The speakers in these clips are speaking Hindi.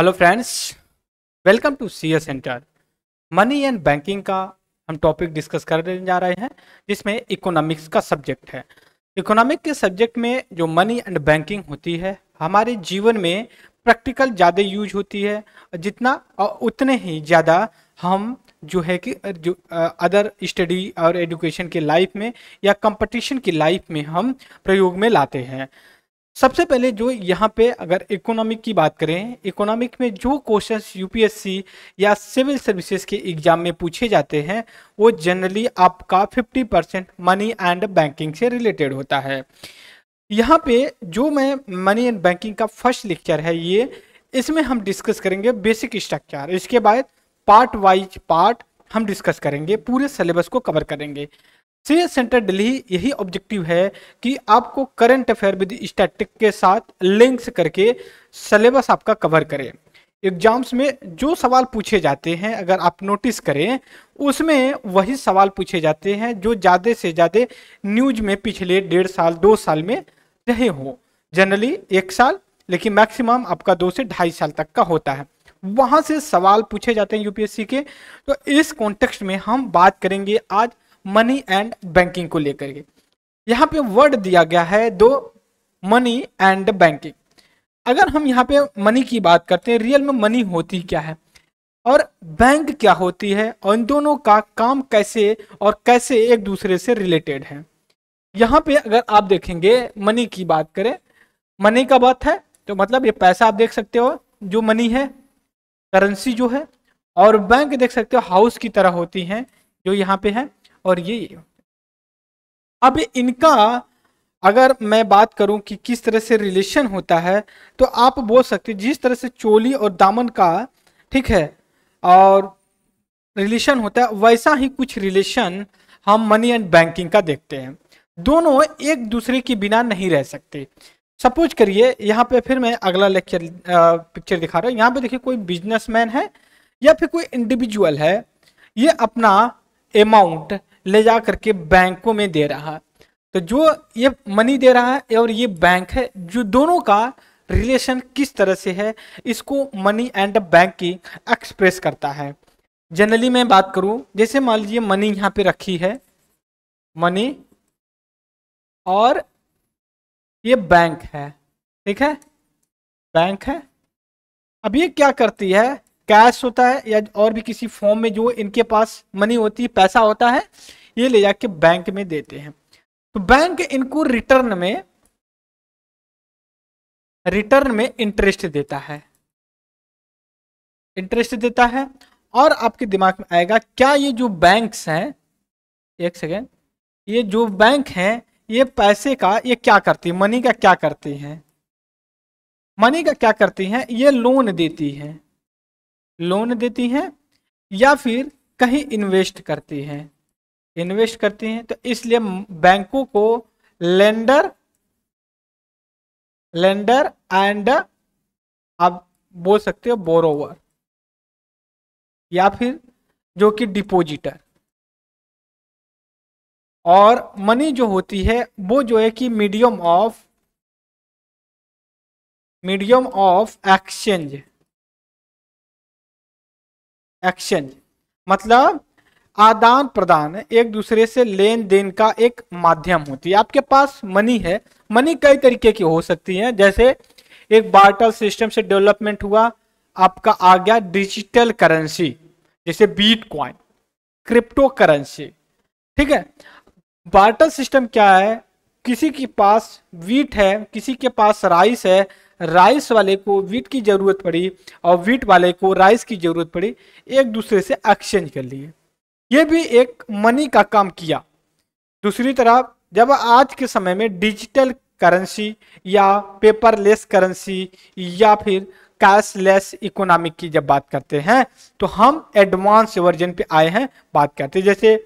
Hello friends, welcome to CA centre. Money and banking का हम टॉपिक डिस्कस करने जा रहे हैं, जिसमें इकोनॉमिक्स का सब्जेक्ट है। इकोनॉमिक के सब्जेक्ट में जो मनी एंड बैंकिंग होती है, हमारे जीवन में प्रैक्टिकल ज़्यादा यूज होती है। जितना उतने ही ज़्यादा हम जो है कि जो अदर स्टडी और एजुकेशन की लाइफ में या कंपटीशन की लाइफ में हम प्रयोग में लाते हैं। सबसे पहले जो यहाँ पे अगर इकोनॉमिक की बात करें, इकोनॉमिक में जो क्वेश्चंस यूपीएससी या सिविल सर्विसेज के एग्जाम में पूछे जाते हैं, वो जनरली आपका 50% मनी एंड बैंकिंग से रिलेटेड होता है। यहाँ पे जो मैं मनी एंड बैंकिंग का फर्स्ट लेक्चर है ये, इसमें हम डिस्कस करेंगे बेसिक स्ट्रक्चर। इसके बाद पार्ट वाइज पार्ट हम डिस्कस करेंगे, पूरे सिलेबस को कवर करेंगे। सीए सेंटर दिल्ली यही ऑब्जेक्टिव है कि आपको करंट अफेयर विद स्टैटिक के साथ लिंक्स करके सिलेबस आपका कवर करे। एग्जाम्स में जो सवाल पूछे जाते हैं, अगर आप नोटिस करें, उसमें वही सवाल पूछे जाते हैं जो ज़्यादा से ज़्यादा न्यूज में पिछले 1.5 साल 2 साल में रहे हो। जनरली 1 साल, लेकिन मैक्सिमम आपका 2 से 2.5 साल तक का होता है, वहाँ से सवाल पूछे जाते हैं यूपीएससी के। तो इस कॉन्टेक्स्ट में हम बात करेंगे आज मनी एंड बैंकिंग को लेकर के। यहाँ पे वर्ड दिया गया है दो, मनी एंड बैंकिंग। अगर हम यहाँ पे मनी की बात करते हैं, रियल में मनी होती क्या है और बैंक क्या होती है, और इन दोनों का काम कैसे और कैसे एक दूसरे से रिलेटेड है। यहाँ पे अगर आप देखेंगे, मनी की बात करें, मनी का बात है तो मतलब ये पैसा आप देख सकते हो जो मनी है, करेंसी जो है, और बैंक देख सकते हो हाउस की तरह होती हैं जो यहाँ पे है, और ये अब इनका अगर मैं बात करूं कि किस तरह से रिलेशन होता है, तो आप बोल सकते जिस तरह से चोली और दामन का, ठीक है, और रिलेशन होता है, वैसा ही कुछ रिलेशन हम मनी एंड बैंकिंग का देखते हैं। दोनों एक दूसरे के बिना नहीं रह सकते। सपोज करिए यहाँ पे फिर मैं अगला लेक्चर पिक्चर दिखा रहा हूँ। यहाँ पे देखिए कोई बिजनेसमैन है या फिर कोई इंडिविजुअल है, ये अपना अमाउंट ले जा करके बैंकों में दे रहा है। तो जो ये मनी दे रहा है और ये बैंक है, जो दोनों का रिलेशन किस तरह से है, इसको मनी एंड बैंक की एक्सप्रेस करता है। जनरली मैं बात करूं, जैसे मान लीजिए मनी यहाँ पे रखी है, मनी, और ये बैंक है, ठीक है, बैंक है। अब ये क्या करती है, कैश होता है या और भी किसी फॉर्म में जो इनके पास मनी होती है, पैसा होता है, ये ले जाके बैंक में देते हैं। तो बैंक इनको रिटर्न में इंटरेस्ट देता है, इंटरेस्ट देता है। और आपके दिमाग में आएगा, क्या ये जो बैंक्स हैं, एक सेकेंड, ये जो बैंक हैं, ये पैसे का ये क्या करती है, मनी का क्या करती हैं, मनी का क्या करती हैं, ये लोन देती हैं, लोन देती हैं या फिर कहीं इन्वेस्ट करती हैं, इन्वेस्ट करती हैं। तो इसलिए बैंकों को लेंडर एंड आप बोल सकते हो बोरोवर, या फिर जो कि डिपॉजिटर। और मनी जो होती है वो जो है कि मीडियम ऑफ एक्सचेंज, मतलब आदान प्रदान, एक दूसरे से लेन देन का एक माध्यम होती है। आपके पास मनी है, मनी कई तरीके की हो सकती है, जैसे एक बार्टर सिस्टम से डेवलपमेंट हुआ, आपका आ गया डिजिटल करेंसी, जैसे बिटकॉइन, क्रिप्टो करेंसी, ठीक है। बार्टर सिस्टम क्या है, किसी के पास वीट है, किसी के पास राइस है, राइस वाले को वीट की जरूरत पड़ी और वीट वाले को राइस की जरूरत पड़ी, एक दूसरे से एक्सचेंज कर लिए, ये भी एक मनी का काम किया। दूसरी तरफ जब आज के समय में डिजिटल करेंसी या पेपरलेस करेंसी या फिर कैशलेस इकोनॉमिक की जब बात करते हैं, तो हम एडवांस वर्जन पे आए हैं, बात करते हैं, जैसे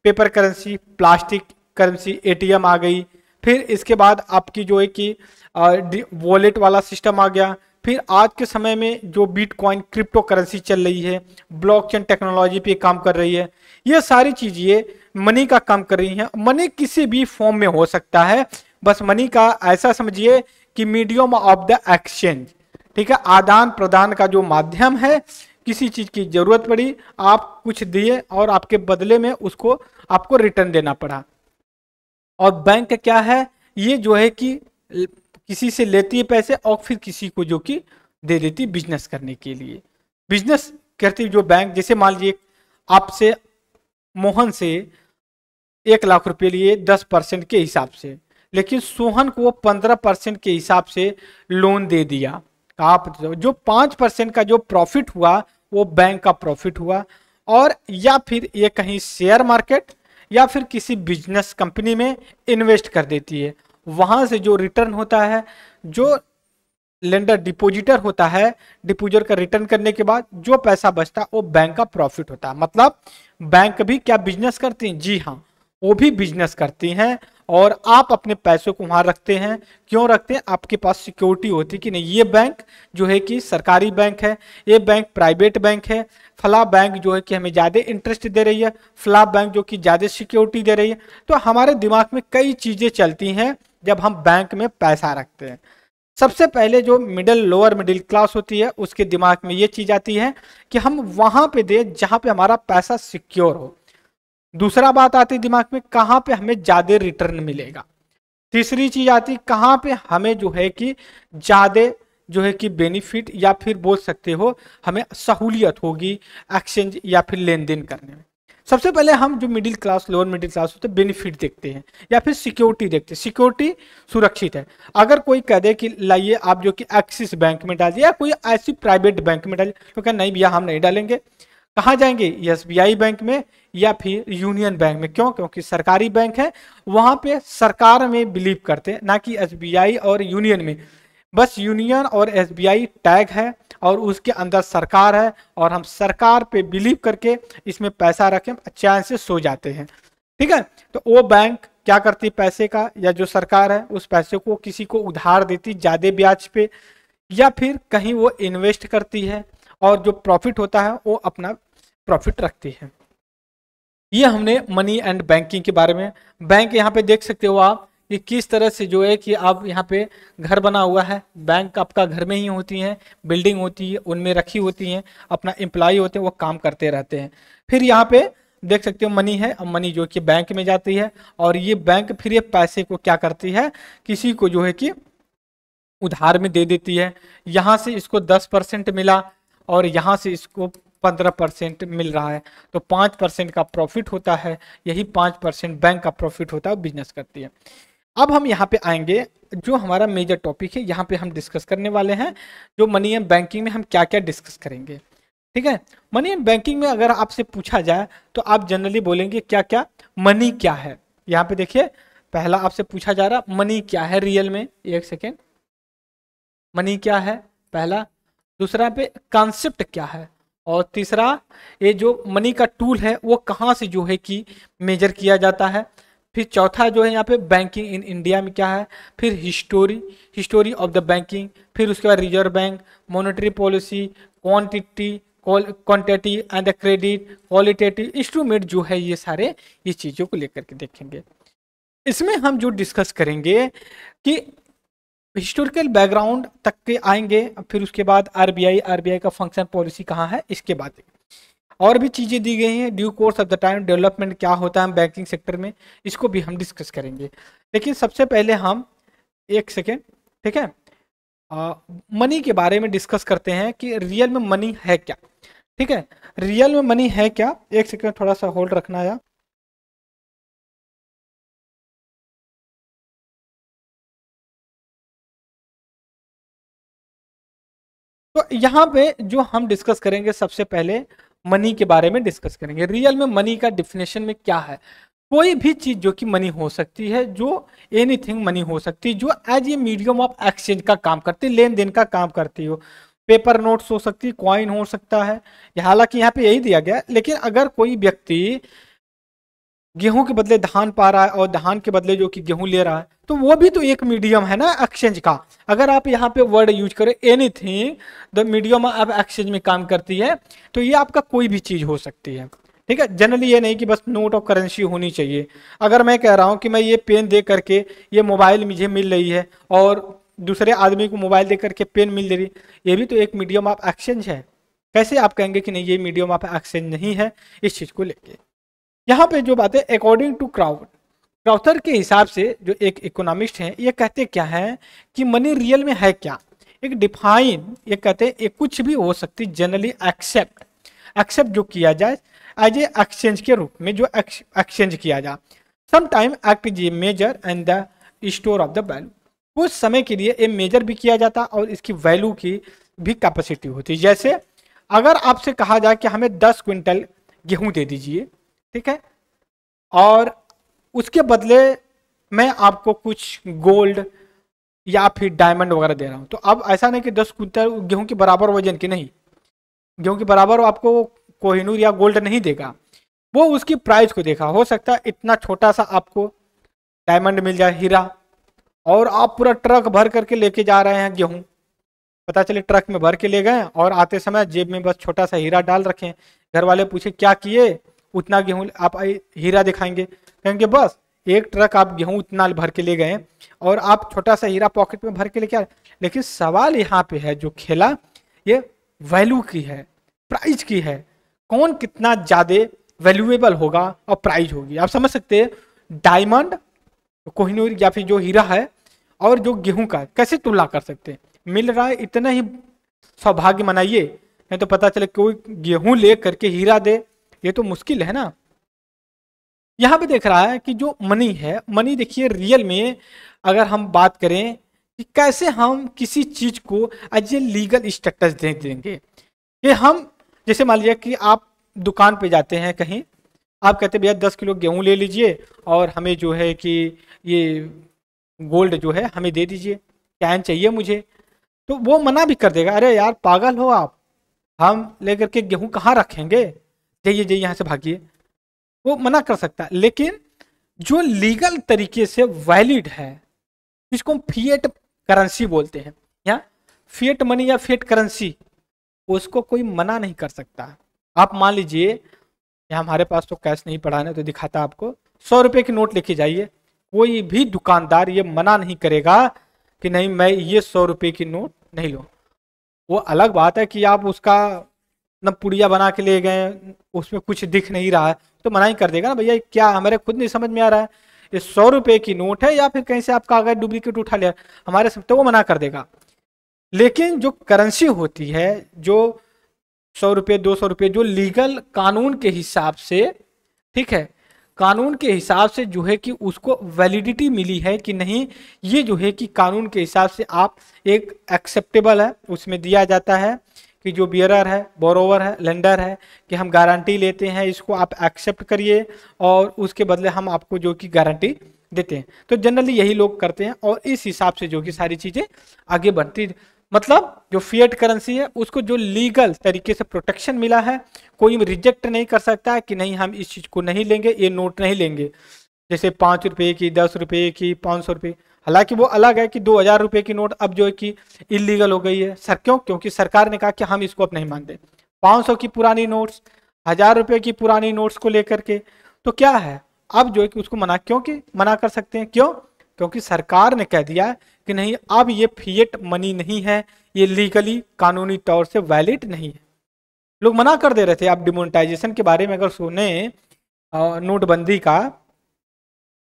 paper currency, plastic currency, ATM आ गई, फिर इसके बाद आपकी जो है कि वॉलेट वाला सिस्टम आ गया, फिर आज के समय में जो बिटकॉइन क्रिप्टो करेंसी चल रही है, ब्लॉकचेन टेक्नोलॉजी पे काम कर रही है, ये सारी चीजें मनी का काम कर रही हैं। मनी किसी भी फॉर्म में हो सकता है, बस मनी का ऐसा समझिए कि मीडियम ऑफ द एक्सचेंज, ठीक है, आदान प्रदान का जो माध्यम है, किसी चीज की जरूरत पड़ी, आप कुछ दिए और आपके बदले में उसको आपको रिटर्न देना पड़ा। और बैंक क्या है, ये जो है कि किसी से लेती है पैसे और फिर किसी को जो कि दे देती बिजनेस करने के लिए। बिजनेस करती जो बैंक, जैसे मान लीजिए आपसे मोहन से 1 लाख रुपए लिए 10% के हिसाब से, लेकिन सोहन को 15% के हिसाब से लोन दे दिया। आप जो 5% का जो प्रॉफिट हुआ वो बैंक का प्रॉफिट हुआ। और या फिर ये कहीं शेयर मार्केट या फिर किसी बिजनेस कंपनी में इन्वेस्ट कर देती है, वहां से जो रिटर्न होता है, जो लेंडर डिपोजिटर होता है, डिपोजिटर का रिटर्न करने के बाद जो पैसा बचता है वो बैंक का प्रॉफिट होता है। मतलब बैंक भी क्या बिजनेस करती हैं? जी हाँ, वो भी बिजनेस करती हैं। और आप अपने पैसों को वहां रखते हैं, क्यों रखते हैं? आपके पास सिक्योरिटी होती है कि नहीं, ये बैंक जो है कि सरकारी बैंक है, ये बैंक प्राइवेट बैंक है, फला बैंक जो है कि हमें ज्यादा इंटरेस्ट दे रही है, फला बैंक जो कि ज्यादा सिक्योरिटी दे रही है। तो हमारे दिमाग में कई चीजें चलती हैं जब हम बैंक में पैसा रखते हैं। सबसे पहले जो लोअर मिडिल क्लास होती है उसके दिमाग में ये चीज आती है कि हम वहां पे दे जहां पे हमारा पैसा सिक्योर हो। दूसरा बात आती है दिमाग में, कहां पे हमें ज्यादा रिटर्न मिलेगा। तीसरी चीज आती कहां पे हमें जो है कि ज्यादा जो है कि बेनिफिट या फिर बोल सकते हो हमें सहूलियत होगी एक्सचेंज या फिर लेन देन करने में। सबसे पहले हम जो middle class lower middle class होते हैं बेनिफिट देखते हैं या फिर सिक्योरिटी देखते हैं। सिक्योरिटी सुरक्षित है। अगर कोई कह दे कि लाइए आप जो कि एक्सिस बैंक में डालिए या कोई ऐसी प्राइवेट बैंक में डालिए, तो क्या नहीं भैया हम नहीं डालेंगे। कहाँ जाएंगे? एसबीआई बैंक में या फिर यूनियन बैंक में। क्यों? क्योंकि सरकारी बैंक है, वहां पे सरकार में बिलीव करते हैं, ना कि एसबीआई और यूनियन में। बस यूनियन और एसबीआई टैग है और उसके अंदर सरकार है और हम सरकार पे बिलीव करके इसमें पैसा रखें, चैन से सो जाते हैं। ठीक है, तो वो बैंक क्या करती पैसे का, या जो सरकार है उस पैसे को किसी को उधार देती ज्यादा ब्याज पे, या फिर कहीं वो इन्वेस्ट करती है और जो प्रॉफिट होता है वो अपना प्रॉफिट रखती है। ये हमने मनी एंड बैंकिंग के बारे में। बैंक यहाँ पे देख सकते हो आप कि किस तरह से जो है कि आप यहाँ पे घर बना हुआ है। बैंक आपका घर में ही होती है, बिल्डिंग होती है, उनमें रखी होती हैं, अपना एम्प्लॉय होते हैं, वो काम करते रहते हैं। फिर यहाँ पे देख सकते हो मनी है, अब मनी जो कि बैंक में जाती है और ये बैंक फिर ये पैसे को क्या करती है, किसी को जो है कि उधार में दे देती है। यहाँ से इसको 10% मिला और यहाँ से इसको 15% मिल रहा है, तो 5% का प्रॉफिट होता है। यही 5% बैंक का प्रॉफिट होता है, बिजनेस करती है। अब हम यहाँ पे आएंगे, जो हमारा मेजर टॉपिक है यहाँ पे हम डिस्कस करने वाले हैं, जो मनी एंड बैंकिंग में हम क्या क्या डिस्कस करेंगे। ठीक है, मनी एंड बैंकिंग में अगर आपसे पूछा जाए तो आप जनरली बोलेंगे क्या क्या, मनी क्या है। यहाँ पे देखिए, पहला आपसे पूछा जा रहा मनी क्या है रियल में। एक सेकेंड, मनी क्या है पहला, दूसरा पे कॉन्सेप्ट क्या है, और तीसरा ये जो मनी का टूल है वो कहाँ से जो है कि मेजर किया जाता है। फिर चौथा जो है यहाँ पे बैंकिंग इन इंडिया में क्या है, फिर हिस्टोरी ऑफ द बैंकिंग, फिर उसके बाद reserve bank, monetary policy, quantity and the credit, qualitative instrument जो है, ये सारे ये चीज़ों को लेकर के देखेंगे। इसमें हम जो डिस्कस करेंगे कि हिस्टोरिकल बैकग्राउंड तक के आएंगे, फिर उसके बाद आरबीआई का फंक्शन पॉलिसी कहाँ है, इसके बाद और भी चीज़ें दी गई हैं। Due course of the time development क्या होता है बैंकिंग सेक्टर में, इसको भी हम डिस्कस करेंगे। लेकिन सबसे पहले हम एक सेकेंड, ठीक है, मनी के बारे में डिस्कस करते हैं कि रियल में मनी है क्या। ठीक है, रियल में मनी है क्या। एक सेकेंड थोड़ा सा होल्ड रखना है। तो यहाँ पे जो हम डिस्कस करेंगे, सबसे पहले मनी के बारे में डिस्कस करेंगे। रियल में मनी का डिफिनेशन में क्या है। कोई भी चीज जो कि मनी हो सकती है, जो एनीथिंग मनी हो सकती है, जो as a medium of exchange का काम करती है, लेन देन का काम करती हो। पेपर नोट्स हो सकती है, कॉइन हो सकता है, हालांकि यहाँ पे यही दिया गया। लेकिन अगर कोई व्यक्ति गेहूं के बदले धान पा रहा है और धान के बदले जो कि गेहूं ले रहा है, तो वो भी तो एक मीडियम है ना एक्सचेंज का। अगर आप यहाँ पे वर्ड यूज करें anything the medium of exchange में काम करती है, तो ये आपका कोई भी चीज हो सकती है। ठीक है, जनरली ये नहीं कि बस नोट ऑफ करेंसी होनी चाहिए। अगर मैं कह रहा हूँ कि मैं ये पेन दे करके ये मोबाइल मुझे मिल रही है और दूसरे आदमी को मोबाइल दे करके पेन मिल दे रही, ये भी तो एक मीडियम ऑफ एक्सचेंज है। कैसे आप कहेंगे कि नहीं ये मीडियम ऑफ एक्सचेंज नहीं है? इस चीज को लेके यहाँ पे जो बात है, अकॉर्डिंग टू क्राउथर के हिसाब से, जो एक इकोनॉमिस्ट हैं, ये कहते क्या है कि मनी रियल में है क्या? एक डिफाइन, ये कहते हैं ये कुछ भी हो सकती, जनरली एक्सेप्ट जो किया जाए एज ए एक्सचेंज के रूप में, जो एक्सचेंज किया जाए, some time act is a major and the store of the value. कुछ समय के लिए ये मेजर भी किया जाता और इसकी वैल्यू की भी कैपेसिटी होती। जैसे अगर आपसे कहा जाए कि हमें 10 क्विंटल गेहूं दे दीजिए, ठीक है, और उसके बदले मैं आपको कुछ गोल्ड या फिर डायमंड वगैरह दे रहा हूं, तो अब ऐसा नहीं कि 10 क्विंटल गेहूं के बराबर वजन की, नहीं, गेहूं के बराबर आपको कोहिनूर या गोल्ड नहीं देगा, वो उसकी प्राइस को देखा। हो सकता है इतना छोटा सा आपको डायमंड मिल जाए, हीरा, और आप पूरा ट्रक भर करके लेके जा रहे हैं गेहूं, पता चले ट्रक में भर के ले गए और आते समय जेब में बस छोटा सा हीरा डाल रखे। घर वाले पूछे क्या किए, उतना गेहूं, आप हीरा दिखाएंगे, कहेंगे बस एक ट्रक आप गेहूं उतना भर के ले गए और आप छोटा सा हीरा पॉकेट में भर के लेके आए। लेकिन सवाल यहाँ पे है, जो खेला ये वैल्यू की है, प्राइस की है, कौन कितना ज्यादा वैल्यूएबल होगा और प्राइस होगी। आप समझ सकते हैं डायमंड, कोहिनूर या फिर जो हीरा है और जो गेहूं का कैसे तुलना कर सकते हैं? मिल रहा है इतना ही सौभाग्य मनाइए, नहीं तो पता चले कोई गेहूं ले करके हीरा दे, ये तो मुश्किल है ना। यहां पे देख रहा है कि जो मनी है, मनी देखिए रियल में अगर हम बात करें कि कैसे हम किसी चीज को एज ए लीगल स्टेटस दे देंगे, कि हम जैसे मान लीजिए कि आप दुकान पे जाते हैं कहीं, आप कहते हैं भैया 10 किलो गेहूं ले लीजिए और हमें जो है कि ये गोल्ड जो है हमें दे दीजिए, कैन चाहिए मुझे, तो वो मना भी कर देगा, अरे यार पागल हो आप, हम लेकर के गेहूं कहाँ रखेंगे, जाइए जाइए यहाँ से भागिए, वो मना कर सकता है। लेकिन जो लीगल तरीके से वैलिड है, जिसको हम फिएट करेंसी बोलते हैं या फिएट मनी या फिएट करेंसी, उसको कोई मना नहीं कर सकता। आप मान लीजिए यहाँ हमारे पास तो कैश नहीं पड़ा है तो दिखाता आपको, 100 रुपए की नोट लेके जाइए, कोई भी दुकानदार ये मना नहीं करेगा कि नहीं मैं ये 100 रुपए की नोट नहीं लूँ। वो अलग बात है कि आप उसका न पुड़िया बना के ले गए, उसमें कुछ दिख नहीं रहा है, तो मना ही कर देगा ना, भैया क्या हमारे खुद नहीं समझ में आ रहा है, ये 100 रुपए की नोट है या फिर कहीं से आप कागज डुप्लीकेट उठा लिया हमारे सब, तो वो मना कर देगा। लेकिन जो करेंसी होती है, जो 100 रुपये 200 रुपये, जो लीगल कानून के हिसाब से, ठीक है, कानून के हिसाब से जो है कि उसको वैलिडिटी मिली है कि नहीं, ये जो है कि कानून के हिसाब से आप एक एक्सेप्टेबल है, उसमें दिया जाता है कि जो बियरर है, बोरोवर है, लेंडर है, कि हम गारंटी लेते हैं, इसको आप एक्सेप्ट करिए और उसके बदले हम आपको जो कि गारंटी देते हैं। तो जनरली यही लोग करते हैं और इस हिसाब से जो कि सारी चीजें आगे बढ़ती, मतलब जो फिएट करेंसी है उसको जो लीगल तरीके से प्रोटेक्शन मिला है, कोई रिजेक्ट नहीं कर सकता कि नहीं हम इस चीज को नहीं लेंगे, ये नोट नहीं लेंगे। जैसे 5 रुपए की, 10 रुपए की, 500 रुपए, हालांकि वो अलग है कि 2000 रुपए की नोट अब जो है कि इलीगल हो गई है सर, क्यों? क्योंकि सरकार ने कहा कि हम इसको अब नहीं मानते। 500 की पुरानी नोट्स, 1000 रुपए की पुरानी नोट्स को लेकर के तो क्या है, अब जो है कि उसको मना, क्योंकि मना कर सकते हैं, क्यों? क्योंकि सरकार ने कह दिया कि नहीं अब ये फिएट मनी नहीं है, ये लीगली कानूनी तौर से वैलिड नहीं है। लोग मना कर दे रहे थे। आप डिमोनेटाइजेशन के बारे में अगर सुने नोटबंदी का,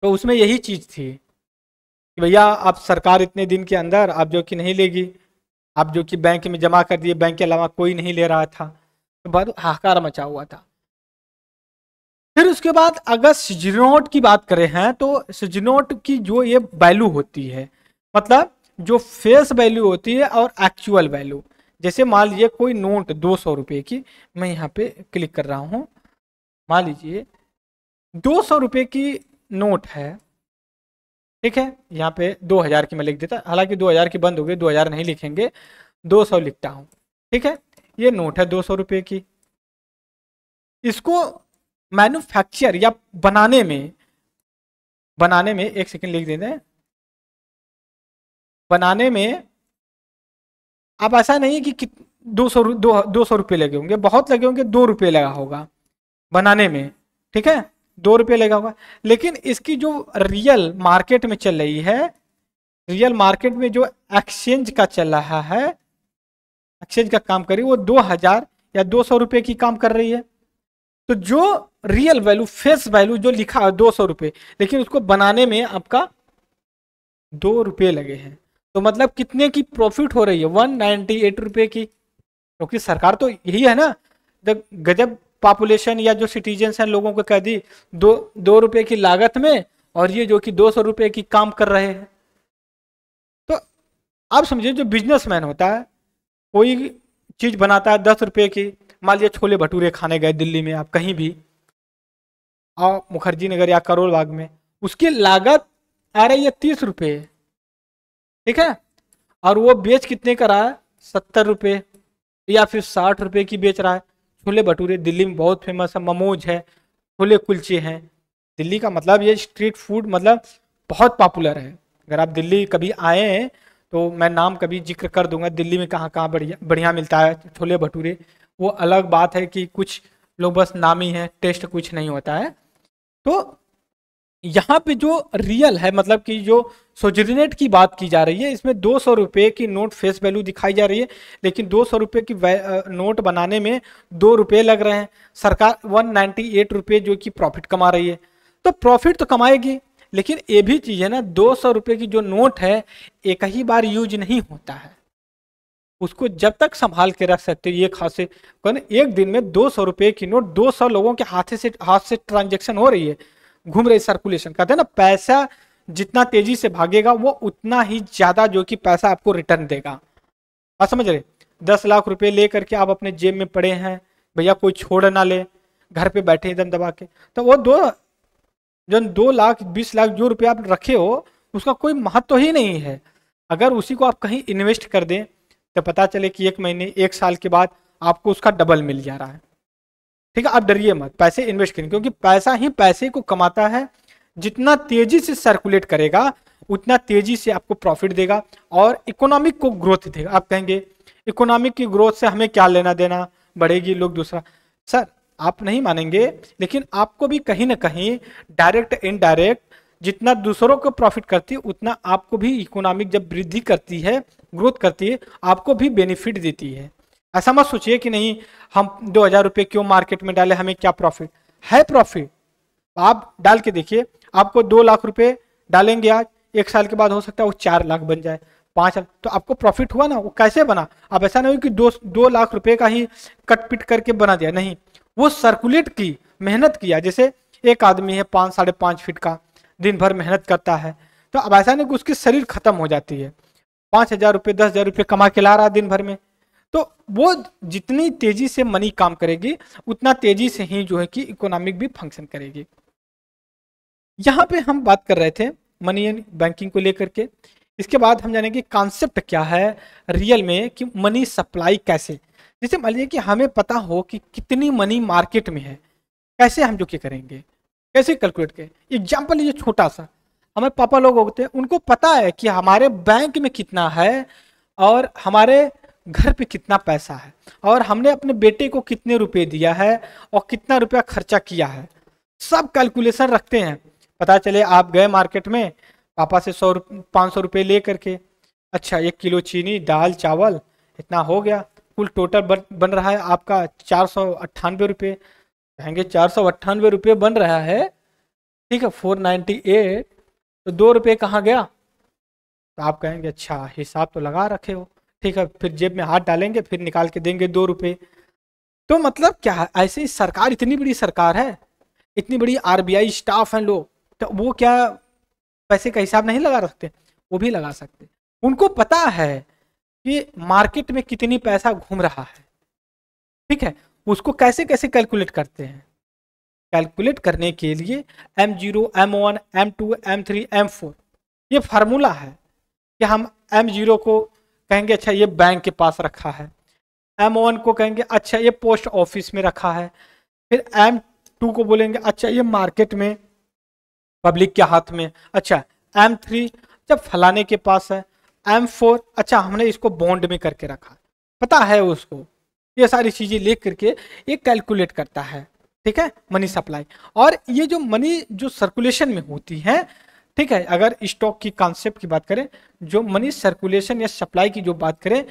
तो उसमें यही चीज थी कि भैया आप सरकार इतने दिन के अंदर आप जो कि नहीं लेगी, आप जो कि बैंक में जमा कर दिए, बैंक के अलावा कोई नहीं ले रहा था, तो बहुत हाहाकार मचा हुआ था। फिर उसके बाद अगर सिजनोट की बात करें हैं, तो सिजनोट की जो ये वैल्यू होती है, मतलब जो फेस वैल्यू होती है और एक्चुअल वैल्यू, जैसे मान लीजिए कोई नोट 200 रुपए की, मैं यहाँ पे क्लिक कर रहा हूँ, मान लीजिए 200 रुपए की नोट है, ठीक है, यहाँ पे 2000 की मैं लिख देता, हालांकि 2000 की बंद हो गई, 2000 नहीं लिखेंगे, 200 लिखता हूँ, ठीक है, ये नोट है 200 रुपए की। इसको मैन्युफैक्चर या बनाने में एक सेकंड लिख देते हैं, बनाने में अब ऐसा नहीं है कि 200 रुपये लगे होंगे, बहुत लगे होंगे, 2 रुपये लगा होगा बनाने में, ठीक है, 2 रुपये लगा होगा। लेकिन इसकी जो रियल मार्केट में चल रही है, रियल मार्केट में जो एक्सचेंज का चल रहा है, एक्सचेंज का काम कर रही है, वो 2000 या 200 रुपए की काम कर रही है। तो जो रियल वैल्यू, फेस वैल्यू जो लिखा है 200 रुपए, लेकिन उसको बनाने में आपका 2 रुपए लगे हैं। तो मतलब कितने की प्रॉफिट हो रही है? 198 रुपए की। क्योंकि सरकार तो यही है ना, जब गजब पॉपुलेशन या जो सिटीजन्स हैं लोगों को कह दी 2 रुपए की लागत में, और ये जो कि 200 रुपए की काम कर रहे हैं। तो आप समझिए, जो बिजनेसमैन होता है, कोई चीज बनाता है 10 रुपए की, मान लीजिए छोले भटूरे खाने गए दिल्ली में, आप कहीं भी और मुखर्जी नगर या करोल बाग में, उसकी लागत आ रही है 30 रुपए, ठीक है, और वो बेच कितने का रहा है? 70 रुपए या फिर 60 रुपए की बेच रहा है। छोले भटूरे दिल्ली में बहुत फेमस है, मोमोज है, छोले कुलचे हैं। दिल्ली का मतलब ये स्ट्रीट फूड मतलब बहुत पॉपुलर है। अगर आप दिल्ली कभी आए हैं तो मैं नाम कभी जिक्र कर दूंगा, दिल्ली में कहाँ कहाँ बढ़िया बढ़िया मिलता है छोले भटूरे। वो अलग बात है कि कुछ लोग बस नाम ही है, टेस्ट कुछ नहीं होता है। तो यहाँ पे जो रियल है, मतलब कि जो सोजरिनेट की बात की जा रही है, इसमें 200 रुपए की नोट फेस वैल्यू दिखाई जा रही है, लेकिन 200 रुपए की नोट बनाने में 2 रुपए लग रहे हैं। सरकार 198 रुपए जो कि प्रॉफिट कमा रही है। तो प्रॉफिट तो कमाएगी, लेकिन ये भी चीज है ना, 200 रुपए की जो नोट है एक ही बार यूज नहीं होता है, उसको जब तक संभाल के रख सकते हो। ये खासे एक दिन में 200 रुपए की नोट 200 लोगों के हाथ से ट्रांजेक्शन हो रही है, घूम रही सर्कुलेशन। कहते हैं ना, पैसा जितना तेजी से भागेगा वो उतना ही ज्यादा जो कि पैसा आपको रिटर्न देगा। आप समझ रहे? 10 लाख रुपए लेकर के आप अपने जेब में पड़े हैं, भैया कोई छोड़ ना ले, घर पे बैठे एकदम दबा के, तो वो 2 लाख 20 लाख जो रुपये आप रखे हो उसका कोई महत्व ही नहीं है। अगर उसी को आप कहीं इन्वेस्ट कर दें तो पता चले कि 1 महीने 1 साल के बाद आपको उसका डबल मिल जा रहा है। ठीक है, आप डरिए मत, पैसे इन्वेस्ट करें, क्योंकि पैसा ही पैसे को कमाता है। जितना तेजी से सर्कुलेट करेगा उतना तेजी से आपको प्रॉफिट देगा और इकोनॉमिक को ग्रोथ देगा। आप कहेंगे इकोनॉमिक की ग्रोथ से हमें क्या लेना देना, बढ़ेगी लोग दूसरा। सर आप नहीं मानेंगे, लेकिन आपको भी कहीं ना कहीं डायरेक्ट इनडायरेक्ट जितना दूसरों को प्रॉफिट करती है उतना आपको भी इकोनॉमिक जब वृद्धि करती है, ग्रोथ करती है, आपको भी बेनिफिट देती है। ऐसा मत सोचिए कि नहीं हम 2000 रुपये क्यों मार्केट में डाले, हमें क्या प्रॉफिट है। प्रॉफिट आप डाल के देखिए, आपको 2 लाख रुपए डालेंगे आज, 1 साल के बाद हो सकता है वो 4 लाख बन जाए, 5 लाख, तो आपको प्रॉफिट हुआ ना। वो कैसे बना? अब ऐसा नहीं हो कि 2 लाख रुपए का ही कट पिट करके बना दिया, नहीं, वो सर्कुलेट की, मेहनत किया। जैसे एक आदमी है 5-5.5 फीट का, दिन भर मेहनत करता है, तो अब ऐसा नहीं कि उसकी शरीर खत्म हो जाती है। 5,000 रुपये 10,000 रुपये कमा के ला रहा दिन भर में, तो वो जितनी तेजी से मनी काम करेगी उतना तेजी से ही जो है कि इकोनॉमिक भी फंक्शन करेगी। यहाँ पे हम बात कर रहे थे मनी एंड बैंकिंग को लेकर के। इसके बाद हम जानेंगे कॉन्सेप्ट क्या है रियल में, कि मनी सप्लाई कैसे। जैसे मान लीजिए कि हमें पता हो कि कितनी मनी मार्केट में है, कैसे हम जो क्या करेंगे, कैसे कैलकुलेट करें। एग्जाम्पल लीजिए छोटा सा, हमारे पापा लोग होते हैं, उनको पता है कि हमारे बैंक में कितना है और हमारे घर पे कितना पैसा है और हमने अपने बेटे को कितने रुपए दिया है और कितना रुपया खर्चा किया है, सब कैलकुलेशन रखते हैं। पता चले आप गए मार्केट में, पापा से 500 रुपये ले करके, अच्छा 1 किलो चीनी, दाल, चावल इतना हो गया, कुल टोटल बन रहा है आपका 498 रुपये। कहेंगे 498 रुपये बन रहा है, ठीक है, 498, तो 2 रुपये कहाँ गया? तो आप कहेंगे अच्छा हिसाब तो लगा रखे हो, ठीक है, फिर जेब में हाथ डालेंगे, फिर निकाल के देंगे 2 रुपये। तो मतलब क्या है, ऐसे ही सरकार, इतनी बड़ी सरकार है, इतनी बड़ी आरबीआई स्टाफ है लोग, तो वो क्या पैसे का हिसाब नहीं लगा सकते? वो भी लगा सकते। उनको पता है कि मार्केट में कितनी पैसा घूम रहा है, ठीक है, उसको कैसे कैसे कैलकुलेट करते हैं। कैलकुलेट करने के लिए M0, M1, M2, M3, M4 ये फार्मूला है कि हम M0 को कहेंगे अच्छा ये बैंक के पास रखा है, M1 को कहेंगे अच्छा ये पोस्ट ऑफिस में रखा है, फिर M2 को बोलेंगे अच्छा ये मार्केट में पब्लिक के हाथ में, अच्छा M3 जब फलाने के पास है, M4 अच्छा हमने इसको बॉन्ड में करके रखा, पता है उसको। ये सारी चीजें लेकर करके ये कैलकुलेट करता है, ठीक है, मनी सप्लाई। और ये जो मनी जो सर्कुलेशन में होती है, ठीक है। अगर स्टॉक की कॉन्सेप्ट की बात करें, जो मनी सर्कुलेशन या सप्लाई की जो बात करें,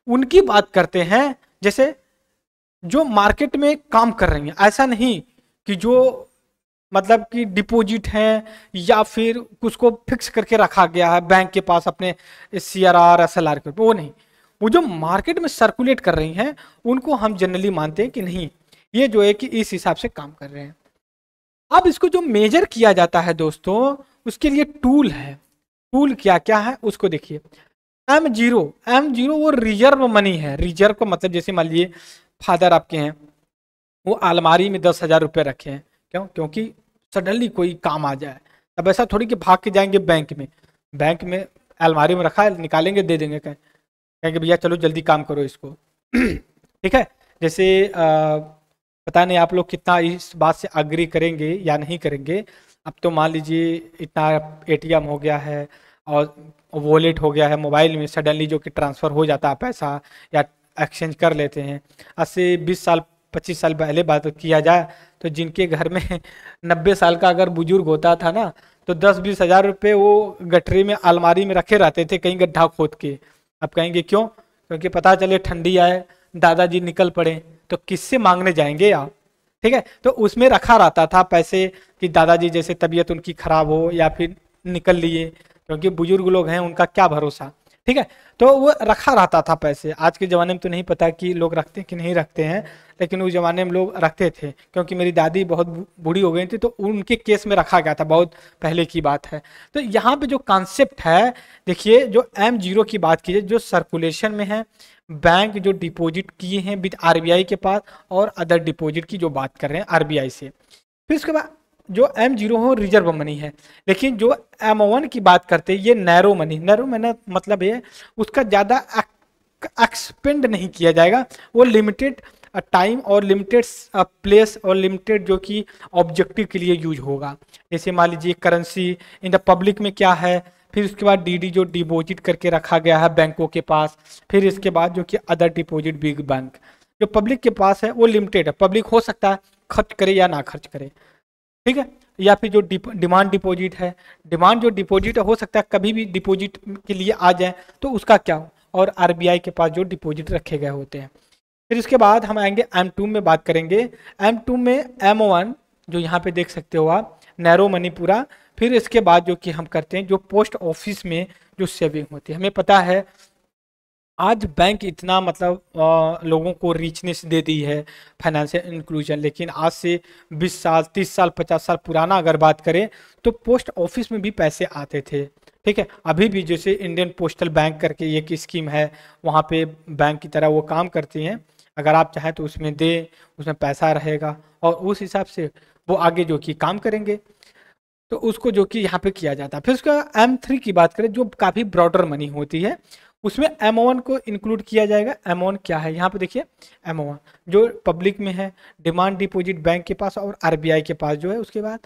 उनकी बात करते हैं, जैसे जो मार्केट में काम कर रही हैं। ऐसा नहीं कि जो मतलब कि डिपॉजिट है या फिर कुछ को फिक्स करके रखा गया है बैंक के पास अपने CRR SLR के, वो नहीं। वो जो मार्केट में सर्कुलेट कर रही हैं उनको हम जनरली मानते हैं कि नहीं, ये जो है कि इस हिसाब से काम कर रहे हैं। अब इसको जो मेजर किया जाता है दोस्तों, उसके लिए टूल है। टूल क्या क्या है उसको देखिए। M0 वो रिजर्व मनी है। रिजर्व का मतलब जैसे मान लीजिए फादर आपके हैं, वो अलमारी में 10,000 रुपये रखे हैं। क्यों? क्योंकि सडनली कोई काम आ जाए। अब ऐसा थोड़ी कि भाग के जाएंगे बैंक में। बैंक में अलमारी में रखा है, निकालेंगे दे देंगे, कहेंगे भैया चलो जल्दी काम करो इसको। ठीक है। जैसे पता नहीं आप लोग कितना इस बात से अग्री करेंगे या नहीं करेंगे। अब तो मान लीजिए इतना ATM हो गया है और वॉलेट हो गया है मोबाइल में, सडनली जो कि ट्रांसफ़र हो जाता है पैसा या एक्सचेंज कर लेते हैं। आज से 20 साल 25 साल पहले बात किया जाए तो जिनके घर में 90 साल का अगर बुजुर्ग होता था ना, तो 10-20 हज़ार रुपये वो गठरी में अलमारी में रखे रहते थे, कहीं गड्ढा खोद के। अब कहेंगे क्यों? क्योंकि पता चले ठंडी आए, दादाजी निकल पड़े, तो किससे मांगने जाएंगे आप? ठीक है। तो उसमें रखा रहता था पैसे कि दादाजी जैसे तबीयत उनकी खराब हो या फिर निकल लिए, क्योंकि बुजुर्ग लोग हैं, उनका क्या भरोसा। ठीक है। तो वो रखा रहता था पैसे। आज के ज़माने में तो नहीं पता कि लोग रखते हैं कि नहीं रखते हैं, लेकिन उस ज़माने में लोग रखते थे। क्योंकि मेरी दादी बहुत बूढ़ी हो गई थी तो उनके केस में रखा गया था, बहुत पहले की बात है। तो यहाँ पे जो कॉन्सेप्ट है देखिए, जो M0 की बात कीजिए, जो सर्कुलेशन में है, बैंक जो डिपॉजिट किए हैं विद RBI के पास, और अदर डिपॉजिट की जो बात कर रहे हैं RBI से। फिर उसके बाद जो M0 हो रिजर्व मनी है। लेकिन जो M1 की बात करते हैं, ये नैरो मनी। नैरो मनी मतलब ये उसका ज़्यादा एक्सपेंड नहीं किया जाएगा, वो लिमिटेड टाइम और लिमिटेड प्लेस और लिमिटेड जो कि ऑब्जेक्टिव के लिए यूज होगा। जैसे मान लीजिए करेंसी इन द पब्लिक में क्या है, फिर उसके बाद DD जो डिपॉजिट करके रखा गया है बैंकों के पास, फिर इसके बाद जो कि अदर डिपॉजिट बिग बैंक। जो पब्लिक के पास है वो लिमिटेड है, पब्लिक हो सकता है खर्च करे या ना खर्च करे। ठीक है। या फिर जो डिमांड डिपॉजिट है, डिमांड जो डिपॉजिट हो सकता है कभी भी डिपॉजिट के लिए आ जाए, तो उसका क्या हो। और RBI के पास जो डिपॉजिट रखे गए होते हैं। फिर इसके बाद हम आएंगे M2 में बात करेंगे। M2 में M1 जो यहाँ पे देख सकते हो आप, नैरो मनी पूरा। फिर इसके बाद जो कि हम करते हैं, जो पोस्ट ऑफिस में जो सेविंग होती है। हमें पता है आज बैंक इतना मतलब लोगों को रिचनेस दे दी है, फाइनेंशियल इंक्लूजन। लेकिन आज से 20 साल 30 साल 50 साल पुराना अगर बात करें तो पोस्ट ऑफिस में भी पैसे आते थे। ठीक है। अभी भी जैसे इंडियन पोस्टल बैंक करके एक स्कीम है, वहाँ पे बैंक की तरह वो काम करती हैं। अगर आप चाहें तो उसमें दे, उसमें पैसा रहेगा और उस हिसाब से वो आगे जो कि काम करेंगे। तो उसको जो कि यहाँ पे किया जाता है। फिर उसका M3 की बात करें, जो काफ़ी ब्रॉडर मनी होती है, उसमें M1 को इंक्लूड किया जाएगा। M1 क्या है यहाँ पे देखिए, M1 जो पब्लिक में है, डिमांड डिपॉजिट बैंक के पास और RBI के पास जो है। उसके बाद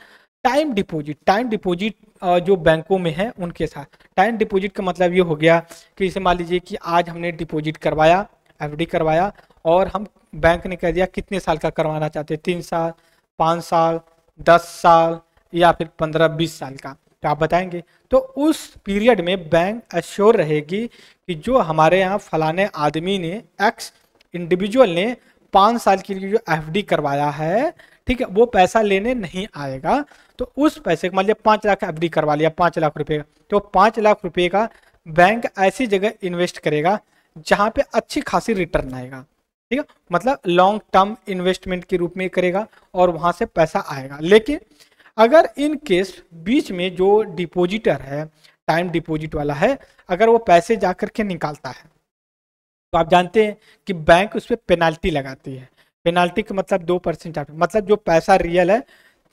टाइम डिपॉजिट जो बैंकों में है उनके साथ। टाइम डिपॉजिट का मतलब ये हो गया कि जैसे मान लीजिए कि आज हमने डिपॉजिट करवाया, FD करवाया, और हम बैंक ने कह दिया कितने साल का करवाना चाहते हैं, 3 साल 5 साल 10 साल या फिर 15-20 साल का, तो आप बताएंगे। तो उस पीरियड में बैंक अश्योर रहेगी कि जो हमारे यहाँ फलाने आदमी ने, एक्स इंडिविजुअल ने 5 साल के लिए जो FD करवाया है, ठीक है, वो पैसा लेने नहीं आएगा। तो उस पैसे मान लिया 5 लाख FD करवा लिया, 5 लाख रुपए का, तो 5 लाख रुपए का बैंक ऐसी जगह इन्वेस्ट करेगा जहाँ पे अच्छी खासी रिटर्न आएगा। ठीक है। मतलब लॉन्ग टर्म इन्वेस्टमेंट के रूप में करेगा और वहां से पैसा आएगा। लेकिन अगर इन केस बीच में जो डिपॉजिटर है, टाइम डिपॉजिट वाला है, अगर वो पैसे जा करके निकालता है, तो आप जानते हैं कि बैंक उस पर पेनाल्टी लगाती है। पेनाल्टी का मतलब 2%, मतलब जो पैसा रियल है,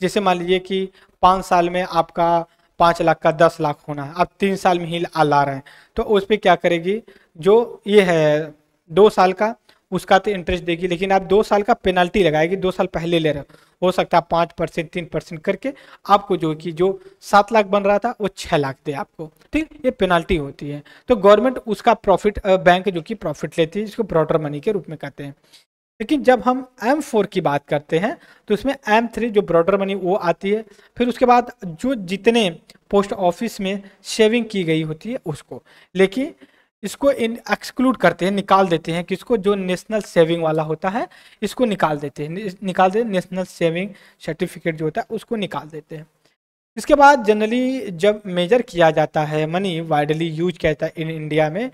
जैसे मान लीजिए कि 5 साल में आपका 5 लाख का 10 लाख होना है, आप 3 साल में ही ला रहे हैं, तो उस पर क्या करेगी, जो ये है 2 साल का, उसका तो इंटरेस्ट देगी, लेकिन आप 2 साल का पेनल्टी लगाएगी। 2 साल पहले ले रहे हो सकता है 5% 3% करके आपको जो कि जो 7 लाख बन रहा था वो 6 लाख दे आपको। ठीक, ये पेनल्टी होती है। तो गवर्नमेंट उसका प्रॉफिट, बैंक जो कि प्रॉफिट लेती है, जिसको ब्रॉडर मनी के रूप में कहते हैं। लेकिन जब हम M4 की बात करते हैं तो उसमें M3 जो ब्रॉडर मनी वो आती है, फिर उसके बाद जो जितने पोस्ट ऑफिस में सेविंग की गई होती है उसको, लेकिन इसको इन एक्सक्लूड करते हैं, निकाल देते हैं, किसको, जो नेशनल सेविंग वाला होता है इसको निकाल देते हैं, निकाल देते, नेशनल सेविंग सर्टिफिकेट जो होता है उसको निकाल देते हैं। इसके बाद जनरली जब मेजर किया जाता है मनी, वाइडली यूज किया जाता है इन इंडिया में,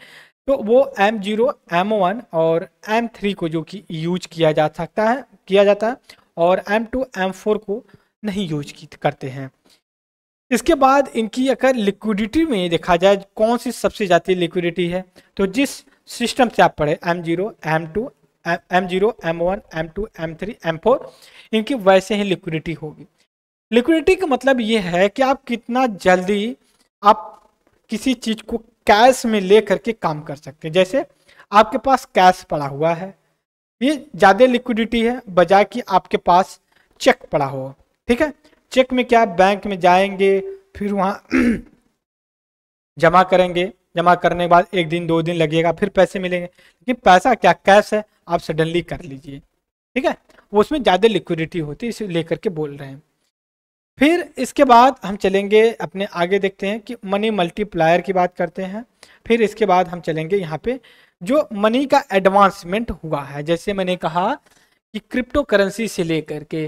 तो वो M0, M1 और M3 को जो कि यूज किया जा सकता है, किया जाता है, और M2, M4 को नहीं यूज करते हैं। इसके बाद इनकी अगर लिक्विडिटी में देखा जाए कौन सी सबसे ज़्यादा लिक्विडिटी है, तो जिस सिस्टम से आप पढ़े M0, M2, M0, M1, M2, M3, M4, इनकी वैसे ही लिक्विडिटी होगी। लिक्विडिटी का मतलब ये है कि आप कितना जल्दी आप किसी चीज को कैश में ले करके काम कर सकते हैं। जैसे आपके पास कैश पड़ा हुआ है, ये ज्यादा लिक्विडिटी है बजाय कि आपके पास चेक पड़ा हो। ठीक है, चेक में क्या, बैंक में जाएंगे, फिर वहां जमा करेंगे, जमा करने के बाद 1 दिन 2 दिन लगेगा, फिर पैसे मिलेंगे। लेकिन पैसा क्या, कैश है, आप सडनली कर लीजिए। ठीक है, वो उसमें ज्यादा लिक्विडिटी होती है, इसे लेकर के बोल रहे हैं। फिर इसके बाद हम चलेंगे अपने आगे, देखते हैं कि मनी मल्टीप्लायर की बात करते हैं। फिर इसके बाद हम चलेंगे यहाँ पे जो मनी का एडवांसमेंट हुआ है, जैसे मैंने कहा कि क्रिप्टो करेंसी से लेकर के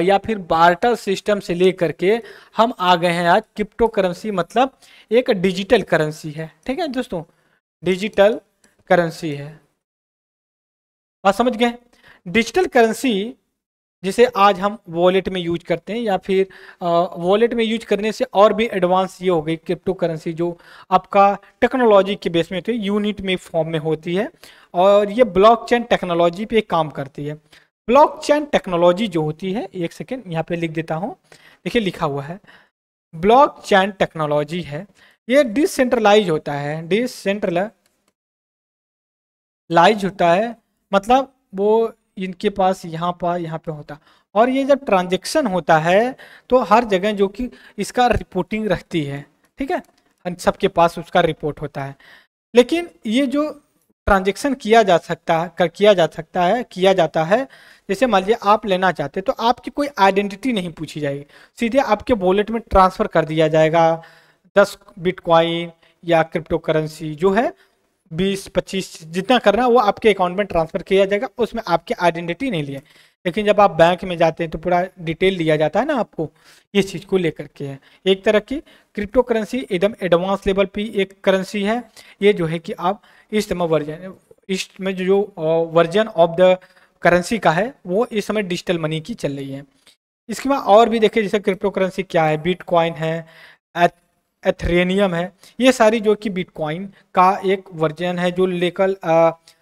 या फिर बार्टर सिस्टम से लेकर के हम आ गए हैं आज क्रिप्टो करेंसी, मतलब एक डिजिटल करेंसी है। ठीक है दोस्तों, डिजिटल करेंसी है, बात समझ गए। डिजिटल करेंसी जिसे आज हम वॉलेट में यूज करते हैं, या फिर वॉलेट में यूज करने से और भी एडवांस ये हो गई क्रिप्टो करेंसी, जो आपका टेक्नोलॉजी के बेस में होती है, यूनिट में फॉर्म में होती है, और ये ब्लॉकचेन टेक्नोलॉजी पे काम करती है। ब्लॉकचेन टेक्नोलॉजी जो होती है, एक सेकेंड यहाँ पे लिख देता हूँ, देखिए लिखा हुआ है, ब्लॉकचेन टेक्नोलॉजी है, ये डिसेंट्रलाइज होता है, डिसेंट्रलाइज होता है, मतलब वो इनके पास यहाँ पे होता, और ये जब ट्रांजैक्शन होता है तो हर जगह जो कि इसका रिपोर्टिंग रहती है। ठीक है, सबके पास उसका रिपोर्ट होता है। लेकिन ये जो ट्रांजैक्शन किया जा सकता है, किया जाता है, जैसे मान लीजिए आप लेना चाहते हैं तो आपकी कोई आइडेंटिटी नहीं पूछी जाएगी, सीधे आपके वॉलेट में ट्रांसफर कर दिया जाएगा 10 बिटकॉइन या क्रिप्टो करेंसी जो है 20-25 जितना करना वो आपके अकाउंट में ट्रांसफर किया जाएगा, उसमें आपकी आइडेंटिटी नहीं लिए। लेकिन जब आप बैंक में जाते हैं तो पूरा डिटेल दिया जाता है ना आपको, ये चीज़ को लेकर के है। एक तरह की क्रिप्टो करेंसी एकदम एडवांस लेवल पे एक करेंसी है, ये जो है कि आप इस समय वर्जन, इसमें जो वर्जन ऑफ द करेंसी का है वो इस समय डिजिटल मनी की चल रही है। इसके बाद और भी देखें, जैसे क्रिप्टो करेंसी क्या है, बिटकॉइन है, एथेरियम है, ये सारी जो कि बिटकॉइन का एक वर्जन है जो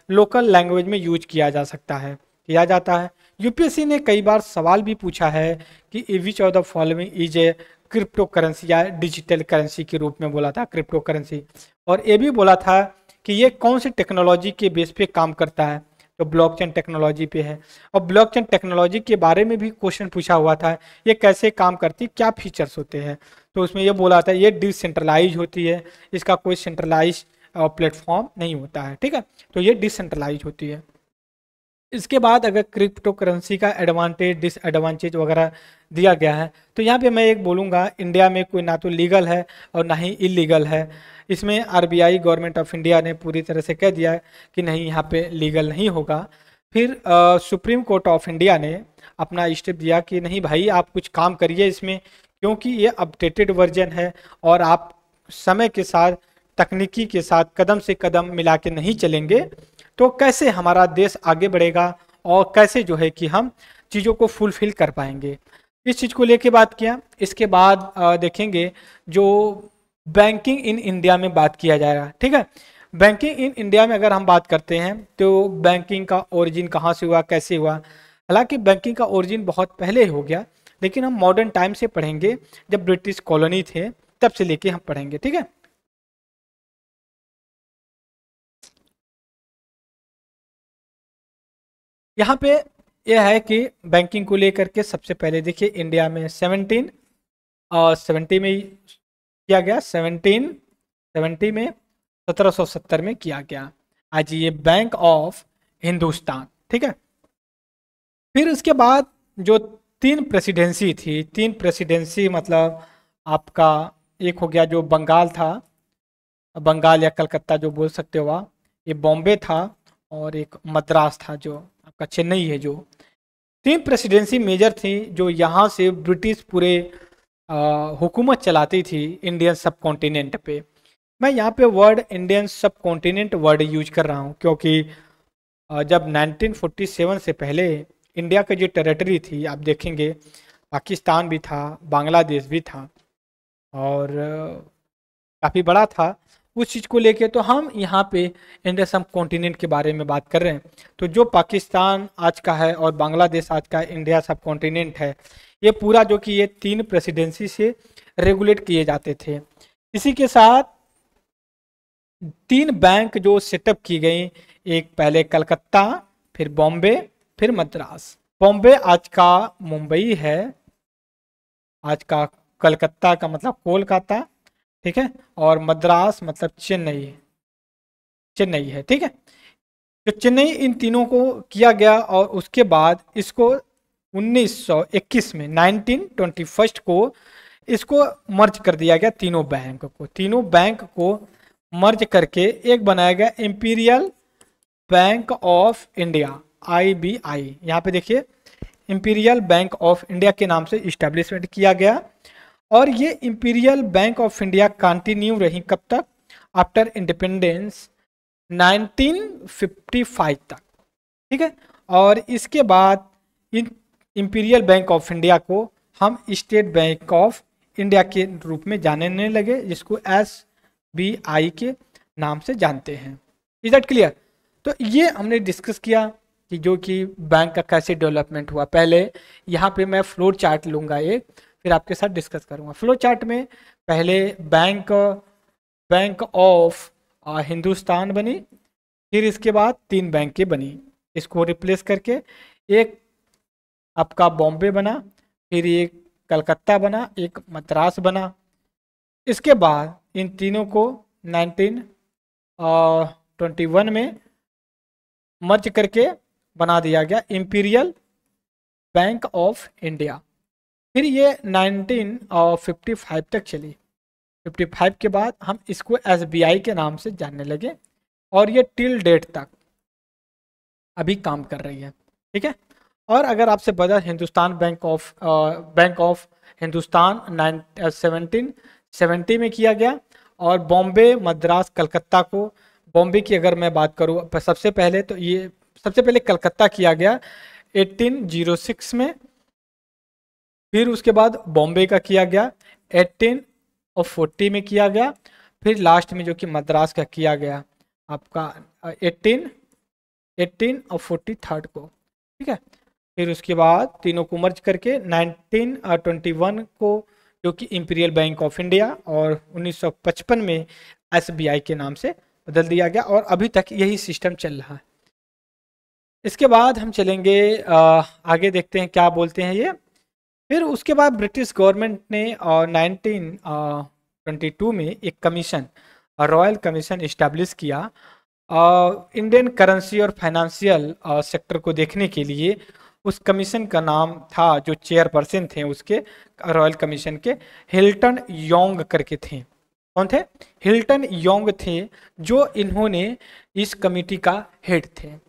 लोकल लैंग्वेज में यूज किया जाता है। यूपीएससी ने कई बार सवाल भी पूछा है कि which of the following is a crypto currency, या डिजिटल करेंसी के रूप में बोला था क्रिप्टो करेंसी, और ये भी बोला था कि ये कौन सी टेक्नोलॉजी के बेस पे काम करता है, तो ब्लॉकचेन टेक्नोलॉजी पे है। और ब्लॉकचेन टेक्नोलॉजी के बारे में भी क्वेश्चन पूछा हुआ था, ये कैसे काम करती, क्या फीचर्स होते हैं, तो उसमें ये बोला था ये डिसेंट्रलाइज होती है, इसका कोई सेंट्रलाइज प्लेटफॉर्म नहीं होता है। ठीक है, तो ये डिसेंट्रलाइज होती है। इसके बाद अगर क्रिप्टो करेंसी का एडवांटेज डिसएडवांटेज वगैरह दिया गया है, तो यहाँ पे मैं एक बोलूँगा, इंडिया में कोई ना तो लीगल है और ना ही इलीगल है। इसमें आरबीआई गवर्नमेंट ऑफ इंडिया ने पूरी तरह से कह दिया है कि नहीं, यहाँ पे लीगल नहीं होगा। फिर सुप्रीम कोर्ट ऑफ इंडिया ने अपना स्टेप दिया कि नहीं भाई, आप कुछ काम करिए इसमें, क्योंकि ये अपडेटेड वर्जन है और आप समय के साथ, तकनीकी के साथ कदम से कदम मिला के नहीं चलेंगे तो कैसे हमारा देश आगे बढ़ेगा और कैसे जो है कि हम चीज़ों को फुलफिल कर पाएंगे। इस चीज़ को लेके बात किया। इसके बाद देखेंगे जो बैंकिंग इन इंडिया में बात किया जाएगा। ठीक है, बैंकिंग इन इंडिया में अगर हम बात करते हैं तो बैंकिंग का ओरिजिन कहाँ से हुआ, कैसे हुआ। हालांकि बैंकिंग का ओरिजिन बहुत पहले हो गया, लेकिन हम मॉडर्न टाइम से पढ़ेंगे, जब ब्रिटिश कॉलोनी थे तब से लेके हम पढ़ेंगे। ठीक है, यहाँ पे यह है कि बैंकिंग को लेकर के सबसे पहले देखिए इंडिया में 1770 में किया गया, 1770 में, 1770 में किया गया। आज ये बैंक ऑफ हिंदुस्तान। ठीक है, फिर उसके बाद जो तीन प्रेसिडेंसी थी, तीन प्रेसिडेंसी मतलब आपका एक हो गया जो बंगाल था, बंगाल या कलकत्ता जो बोल सकते हो आप, ये बॉम्बे था, और एक मद्रास था जो आपका चेन्नई है। जो तीन प्रेसिडेंसी मेजर थी जो यहाँ से ब्रिटिश पूरे हुकूमत चलाती थी इंडियन सब कॉन्टिनेंट पे। मैं यहाँ पे वर्ड इंडियन सब कॉन्टिनेंट वर्ड यूज कर रहा हूँ क्योंकि जब 1947 से पहले इंडिया का जो टेरिटरी थी आप देखेंगे, पाकिस्तान भी था, बांग्लादेश भी था, और काफ़ी बड़ा था। उस चीज़ को लेके तो हम यहाँ पे इंडिया सब कॉन्टिनेंट के बारे में बात कर रहे हैं। तो जो पाकिस्तान आज का है और बांग्लादेश आज का इंडिया सब कॉन्टिनेंट है, ये पूरा जो कि ये तीन प्रेसिडेंसी से रेगुलेट किए जाते थे। इसी के साथ तीन बैंक जो सेटअप की गई, एक पहले कलकत्ता, फिर बॉम्बे, फिर मद्रास। बॉम्बे आज का मुंबई है, आज का कलकत्ता का मतलब कोलकाता, ठीक है, और मद्रास मतलब चेन्नई, चेन्नई है, ठीक है। तो चेन्नई इन तीनों को किया गया, और उसके बाद इसको 1921 में 1921 को इसको मर्ज कर दिया गया, तीनों बैंक को मर्ज करके एक बनाया गया imperial bank of India, IBI। यहाँ पे देखिए इंपीरियल बैंक ऑफ इंडिया के नाम से इस्टेब्लिशमेंट किया गया, और ये imperial bank of India continue रही कब तक, आफ्टर इंडिपेंडेंस 1955 तक, ठीक है। और इसके बाद इन इंपीरियल बैंक ऑफ इंडिया को हम स्टेट बैंक ऑफ इंडिया के रूप में जानने लगे, जिसको SBI के नाम से जानते हैं। Is that clear? तो ये हमने डिस्कस किया कि जो कि बैंक का कैसे डेवलपमेंट हुआ। पहले यहाँ पे मैं फ्लोर चार्ट लूँगा एक, फिर आपके साथ डिस्कस करूँगा। फ्लो चार्ट में पहले बैंक ऑफ हिंदुस्तान बनी, फिर इसके बाद तीन बैंकें बनी, इसको रिप्लेस करके एक आपका बॉम्बे बना, फिर एक कलकत्ता बना, एक मद्रास बना। इसके बाद इन तीनों को 1921 में मर्ज करके बना दिया गया इंपीरियल बैंक ऑफ इंडिया। फिर ये 1955 तक चली। 55 के बाद हम इसको SBI के नाम से जानने लगे, और ये टिल डेट तक अभी काम कर रही है, ठीक है। और अगर आपसे बता, हिंदुस्तान बैंक ऑफ हिंदुस्तान 1770 में किया गया, और बॉम्बे, मद्रास, कलकत्ता को, बॉम्बे की अगर मैं बात करूँ सबसे पहले, तो ये सबसे पहले कलकत्ता किया गया 1806 में, फिर उसके बाद बॉम्बे का किया गया 1840 में किया गया, फिर लास्ट में जो कि मद्रास का किया गया आपका 1843 को, ठीक है। फिर उसके बाद तीनों को मर्ज करके 1921 को जो कि इंपीरियल बैंक ऑफ इंडिया, और 1955 में SBI के नाम से बदल दिया गया, और अभी तक यही सिस्टम चल रहा है। इसके बाद हम चलेंगे आगे, देखते हैं क्या बोलते हैं ये। फिर उसके बाद ब्रिटिश गवर्नमेंट ने 1922 में एक कमीशन, रॉयल कमीशन इस्टेब्लिश किया इंडियन करेंसी और फाइनेंशियल सेक्टर को देखने के लिए। उस कमीशन का नाम था, जो चेयरपर्सन थे उसके रॉयल कमीशन के, हिल्टन योंग करके थे। कौन थे? हिल्टन योंग थे, जो इन्होंने इस कमेटी का हेड थे।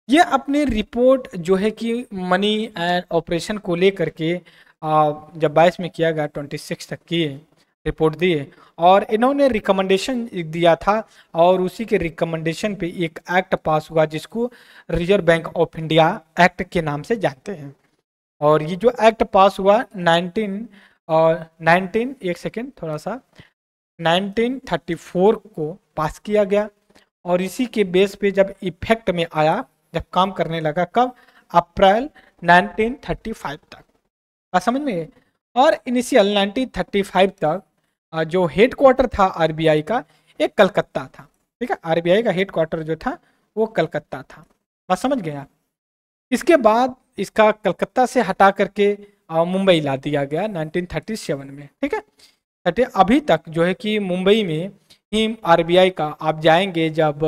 ये अपनी रिपोर्ट जो है कि मनी एंड ऑपरेशन को लेकर के जब 22 में किया गया, 26 तक किए, रिपोर्ट दिए, और इन्होंने रिकमेंडेशन दिया था, और उसी के रिकमेंडेशन पे एक एक्ट पास हुआ जिसको reserve bank of India act के नाम से जानते हैं। और ये जो एक्ट पास हुआ 1934 को पास किया गया, और इसी के बेस पे जब इफेक्ट में आया, जब काम करने लगा, कब? अप्रैल 1935 तक। समझ में? और इनिशियल 1935 तक जो हेड क्वार्टर था RBI का, एक कलकत्ता था, ठीक है। RBI का हेड क्वार्टर जो था वो कलकत्ता था। बात समझ गया? इसके बाद इसका कलकत्ता से हटा करके मुंबई ला दिया गया 1937 में, ठीक है। अभी तक जो है कि मुंबई में ही RBI का, आप जाएंगे जब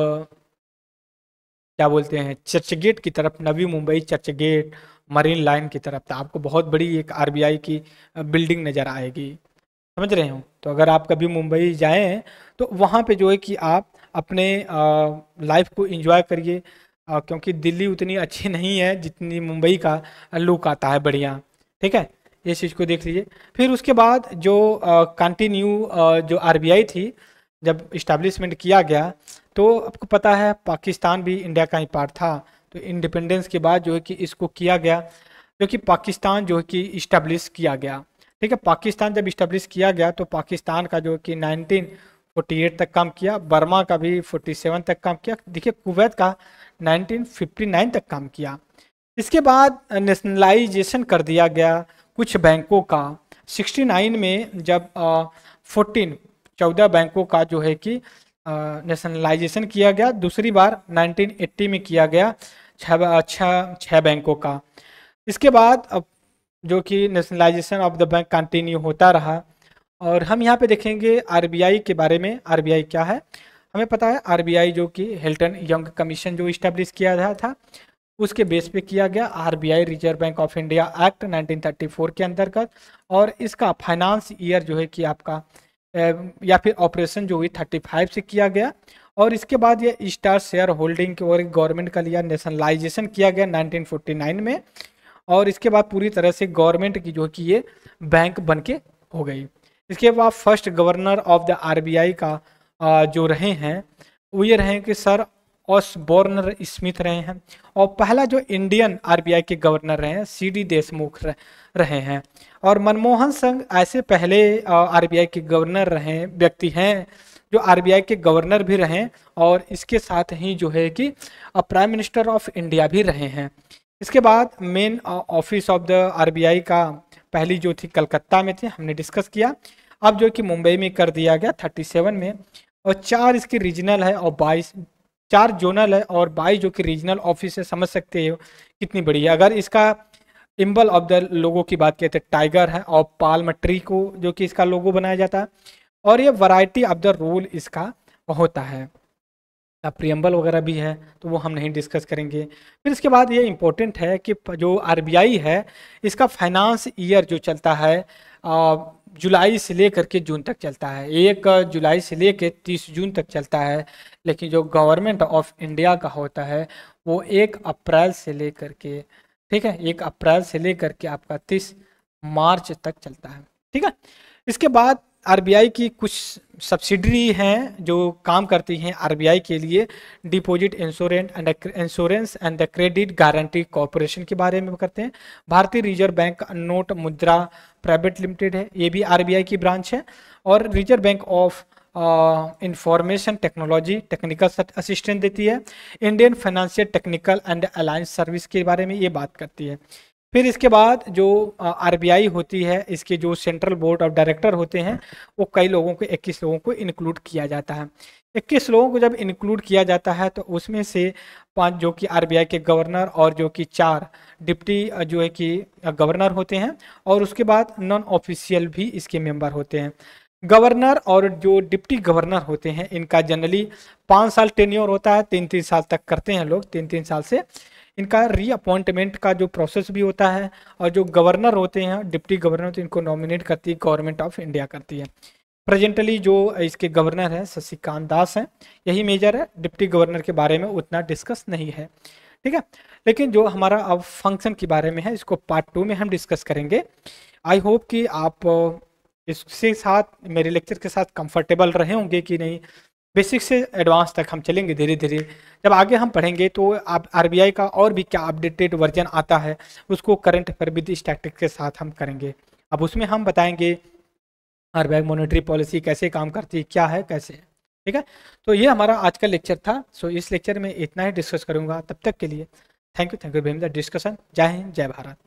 क्या बोलते हैं चर्चगेट की तरफ, नवी मुंबई चर्चगेट, मरीन लाइन की तरफ था, आपको बहुत बड़ी एक आरबीआई की बिल्डिंग नज़र आएगी, समझ रहे हो। तो अगर आप कभी मुंबई जाएं तो वहाँ पे जो है कि आप अपने लाइफ को एंजॉय करिए, क्योंकि दिल्ली उतनी अच्छी नहीं है जितनी मुंबई का लुक आता है बढ़िया, ठीक है। ये चीज़ को देख लीजिए। फिर उसके बाद जो कंटिन्यू जो आरबीआई थी, जब इस्टेब्लिशमेंट किया गया तो आपको पता है पाकिस्तान भी इंडिया का ही पार्ट था, तो इंडिपेंडेंस के बाद जो है कि इसको किया गया, जो कि पाकिस्तान जो है कि इस्टेब्लिश किया गया, ठीक है। पाकिस्तान जब इस्टेब्लिश किया गया तो पाकिस्तान का जो कि 1948 तक काम किया, बर्मा का भी 47 तक काम किया, देखिए कुवैत का 1959 तक काम किया। इसके बाद नेशनलाइजेशन कर दिया गया कुछ बैंकों का 69 में, जब 14 बैंकों का जो है कि नेशनलाइजेशन किया गया। दूसरी बार 1980 में किया गया छः बैंकों का। इसके बाद अब जो कि nationalisation of the bank continue होता रहा। और हम यहाँ पे देखेंगे आरबीआई के बारे में। आरबीआई क्या है हमें पता है, आरबीआई जो कि हिल्टन यंग कमीशन जो इस्टेब्लिश किया गया था उसके बेस पे किया गया, RBI reserve bank of India act 1934 के अंतर्गत। और इसका फाइनेंस ईयर जो है कि आपका या फिर ऑपरेशन जो हुई 35 से किया गया। और इसके बाद ये स्टार शेयर होल्डिंग और गवर्नमेंट का लिया नेशनलाइजेशन किया गया 1949 में। और इसके बाद पूरी तरह से गवर्नमेंट की जो कि ये बैंक बन के हो गई। इसके बाद first governor of the RBI का जो रहे हैं वो ये रहे कि सर ऑसबोर्न स्मिथ रहे हैं। और पहला जो इंडियन आरबीआई के गवर्नर रहे हैं सीडी देशमुख रहे हैं। और मनमोहन सिंह ऐसे पहले आरबीआई के गवर्नर रहे व्यक्ति हैं जो आरबीआई के गवर्नर भी रहे और इसके साथ ही जो है कि प्राइम मिनिस्टर ऑफ इंडिया भी रहे हैं। इसके बाद main office of the RBI का पहली जो थी कलकत्ता में थी, हमने डिस्कस किया। अब जो कि मुंबई में कर दिया गया 37 में। और 4 इसकी रीजनल है और 4 जोनल है और 22 जो कि रीजनल ऑफिस है। समझ सकते हो कितनी बड़ी है। अगर इसका सिंबल ऑफ द लोगो की बात कहते हैं टाइगर है और पाल्म ट्री को जो कि इसका लोगो बनाया जाता है। और ये वैरायटी ऑफ द रूल इसका होता है। प्रियम्बल वगैरह भी है तो वो हम नहीं डिस्कस करेंगे। फिर इसके बाद ये इम्पोर्टेंट है कि जो आरबीआई है इसका फाइनेंस ईयर जो चलता है जुलाई से लेकर के जून तक चलता है। 1 जुलाई से लेकर 30 जून तक चलता है। लेकिन जो गवर्नमेंट ऑफ इंडिया का होता है वो 1 अप्रैल से लेकर के, ठीक है, 1 अप्रैल से लेकर के आपका 30 मार्च तक चलता है, ठीक है। इसके बाद आरबीआई की कुछ सब्सिडरी हैं जो काम करती हैं आरबीआई के लिए। Deposit insurance and the credit guarantee corporation के बारे में करते हैं। भारतीय रिजर्व बैंक नोट मुद्रा प्राइवेट लिमिटेड है, ये भी आरबीआई की ब्रांच है। और reserve bank of information technology technical assistant देती है। Indian financial technical and alliance service के बारे में ये बात करती है। फिर इसके बाद जो आरबीआई होती है इसके जो सेंट्रल बोर्ड ऑफ डायरेक्टर होते हैं वो कई लोगों को 21 लोगों को इंक्लूड किया जाता है। 21 लोगों को जब इंक्लूड किया जाता है तो उसमें से 5 जो कि आरबीआई के गवर्नर और जो कि 4 डिप्टी जो है कि गवर्नर होते हैं। और उसके बाद नॉन ऑफिशियल भी इसके मेंबर होते हैं। गवर्नर और जो डिप्टी गवर्नर होते हैं इनका जनरली 5 साल टेन्योर होता है, 3-3 साल तक करते हैं लोग, 3-3 साल से। इनका रीअपॉइंटमेंट का जो प्रोसेस भी होता है। और जो गवर्नर होते हैं डिप्टी गवर्नर तो इनको नॉमिनेट करती है गवर्नमेंट ऑफ इंडिया करती है। प्रेजेंटली जो इसके गवर्नर हैं शशिकांत दास हैं, यही मेजर है। डिप्टी गवर्नर के बारे में उतना डिस्कस नहीं है, ठीक है। लेकिन जो हमारा अब फंक्शन के बारे में है इसको पार्ट 2 में हम डिस्कस करेंगे। आई होप कि आप इसके साथ मेरे लेक्चर के साथ कंफर्टेबल रहे होंगे कि नहीं। बेसिक से एडवांस तक हम चलेंगे धीरे धीरे। जब आगे हम पढ़ेंगे तो आप आरबीआई का और भी क्या अपडेटेड वर्जन आता है उसको करंट अफेयर विद स्टैटिस्टिक्स के साथ हम करेंगे। अब उसमें हम बताएंगे आरबीआई मॉनेटरी पॉलिसी कैसे काम करती है, क्या है, कैसे है, ठीक है। तो ये हमारा आज का लेक्चर था। सो इस लेक्चर में इतना ही डिस्कस करूंगा। तब तक के लिए thank you very much discussion. जय हिंद, जय भारत।